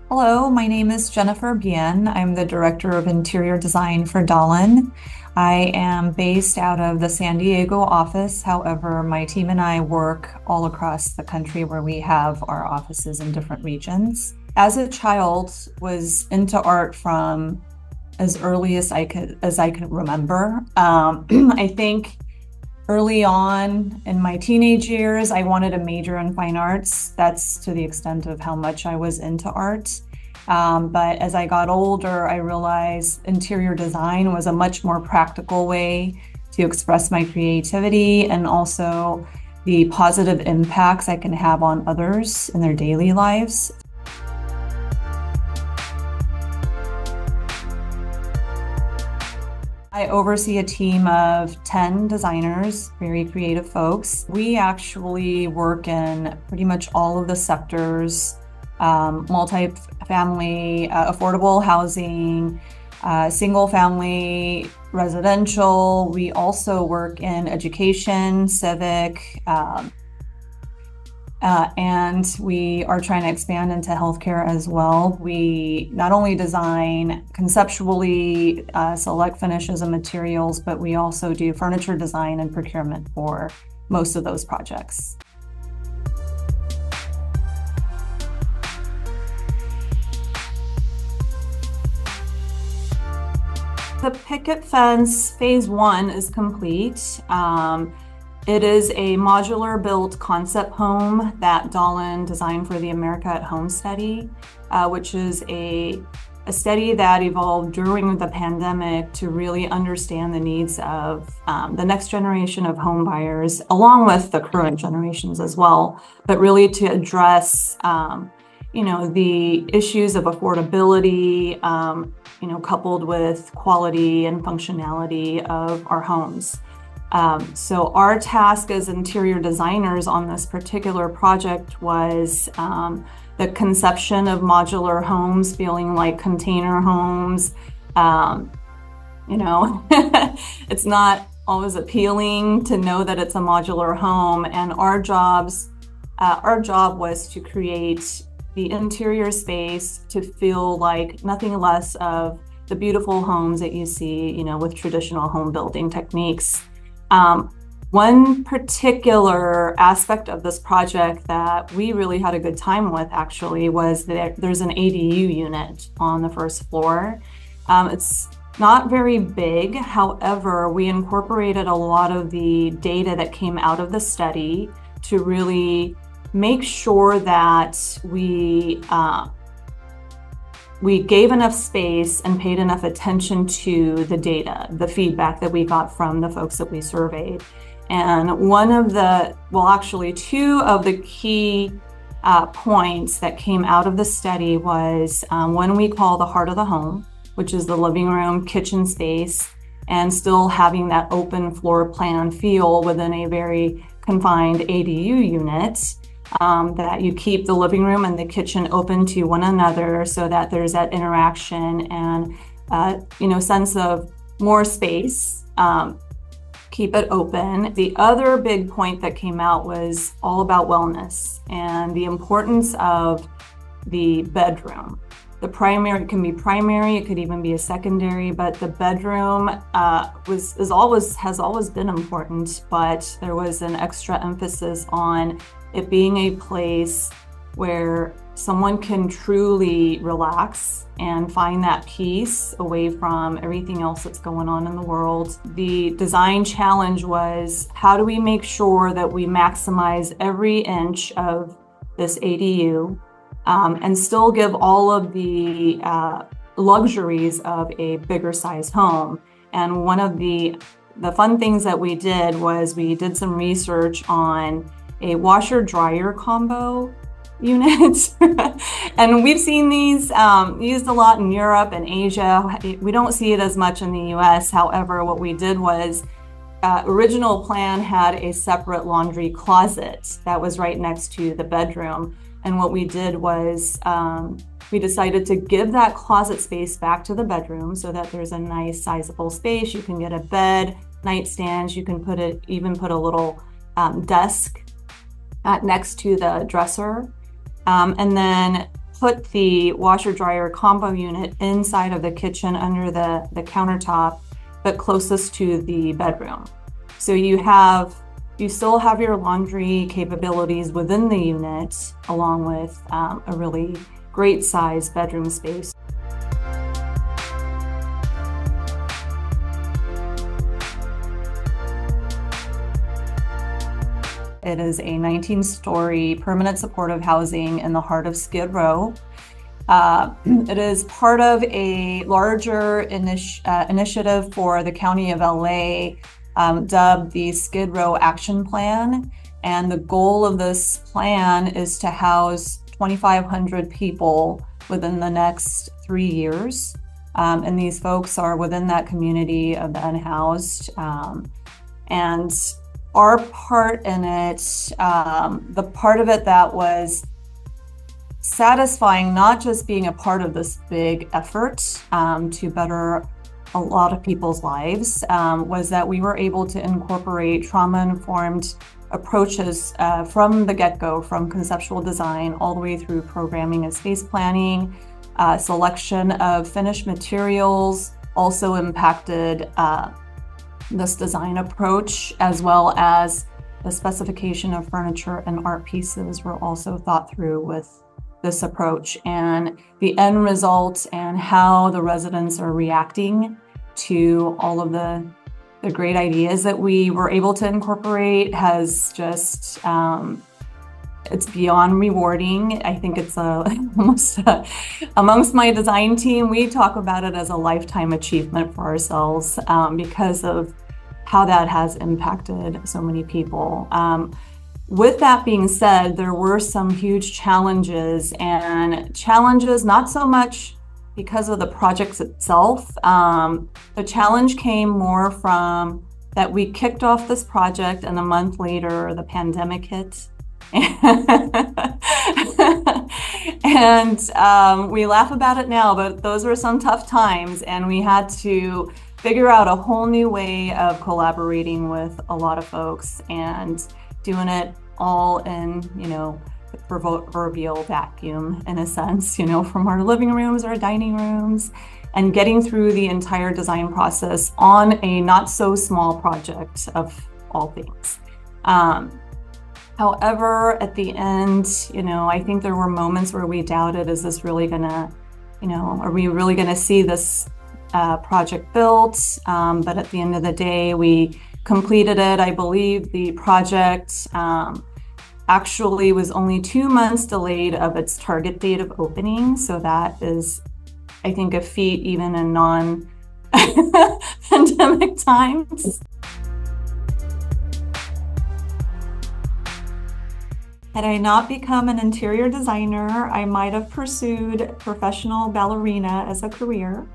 Hello, my name is Jennifer Bien. I'm the Director of Interior Design for DAHLIN. I am based out of the San Diego office. However, my team and I work all across the country where we have our offices in different regions. As a child, was into art from as early as I could remember. I think early on in my teenage years, I wanted a major in fine arts. That's to the extent of how much I was into art. But as I got older, I realized interior design was a much more practical way to express my creativity and also the positive impacts I can have on others in their daily lives. I oversee a team of 10 designers, very creative folks. We actually work in pretty much all of the sectors, multi-family, affordable housing, single family, residential. We also work in education, civic, and we are trying to expand into healthcare as well. We not only design conceptually, select finishes and materials, but we also do furniture design and procurement for most of those projects. The Picket Fence Phase 1 is complete. It is a modular built concept home that DAHLIN designed for the America at Home study, which is a study that evolved during the pandemic to really understand the needs of the next generation of home buyers, along with the current generations as well, but really to address the issues of affordability, coupled with quality and functionality of our homes. So our task as interior designers on this particular project was the conception of modular homes, feeling like container homes. It's not always appealing to know that it's a modular home, and our job was to create the interior space to feel like nothing less of the beautiful homes that you see, with traditional home building techniques. One particular aspect of this project that we really had a good time with actually was that there's an ADU unit on the first floor. It's not very big. However, we incorporated a lot of the data that came out of the study to really make sure that we gave enough space and paid enough attention to the data, the feedback that we got from the folks that we surveyed. And two of the key points that came out of the study was one we call the heart of the home, which is the living room, kitchen space, and still having that open floor plan feel within a very confined ADU unit. That you keep the living room and the kitchen open to one another so that there's that interaction and sense of more space. Keep it open. The other big point that came out was all about wellness and the importance of the bedroom. The primary, it can be primary, it could even be a secondary, but the bedroom has always been important, but there was an extra emphasis on it being a place where someone can truly relax and find that peace away from everything else that's going on in the world. The design challenge was, how do we make sure that we maximize every inch of this ADU and still give all of the luxuries of a bigger sized home? And one of the fun things that we did was we did some research on a washer dryer combo unit. And we've seen these used a lot in Europe and Asia. We don't see it as much in the US. However, what we did was original plan had a separate laundry closet that was right next to the bedroom. And what we did was we decided to give that closet space back to the bedroom so that there's a nice sizable space. You can get a bed, nightstands, you can even put a little desk next to the dresser. And then put the washer dryer combo unit inside of the kitchen under the countertop, but closest to the bedroom. So you still have your laundry capabilities within the unit, along with a really great size bedroom space. It is a 19-story permanent supportive housing in the heart of Skid Row. It is part of a larger initiative for the County of LA, dubbed the Skid Row Action Plan. And the goal of this plan is to house 2,500 people within the next 3 years. And these folks are within that community of the unhoused. And our part in it, the part of it that was satisfying, not just being a part of this big effort to better a lot of people's lives, was that we were able to incorporate trauma-informed approaches from the get-go, from conceptual design all the way through programming and space planning. Selection of finished materials also impacted this design approach, as well as the specification of furniture and art pieces were also thought through with this approach. And the end result and how the residents are reacting to all of the great ideas that we were able to incorporate has just, it's beyond rewarding. I think it's almost amongst my design team, we talk about it as a lifetime achievement for ourselves because of how that has impacted so many people. With that being said, there were some huge challenges, and challenges not so much because of the projects itself. The challenge came more from that we kicked off this project and a month later the pandemic hit. And we laugh about it now, but those were some tough times, and we had to figure out a whole new way of collaborating with a lot of folks and doing it all in, the proverbial vacuum, in a sense, from our living rooms, our dining rooms, and getting through the entire design process on a not so small project of all things. However, at the end, I think there were moments where we doubted, is this really gonna, are we really gonna see this project built? But at the end of the day, we completed it. I believe the project actually was only 2 months delayed of its target date of opening. So that is, I think, a feat even in non-pandemic times. Had I not become an interior designer, I might have pursued professional ballerina as a career.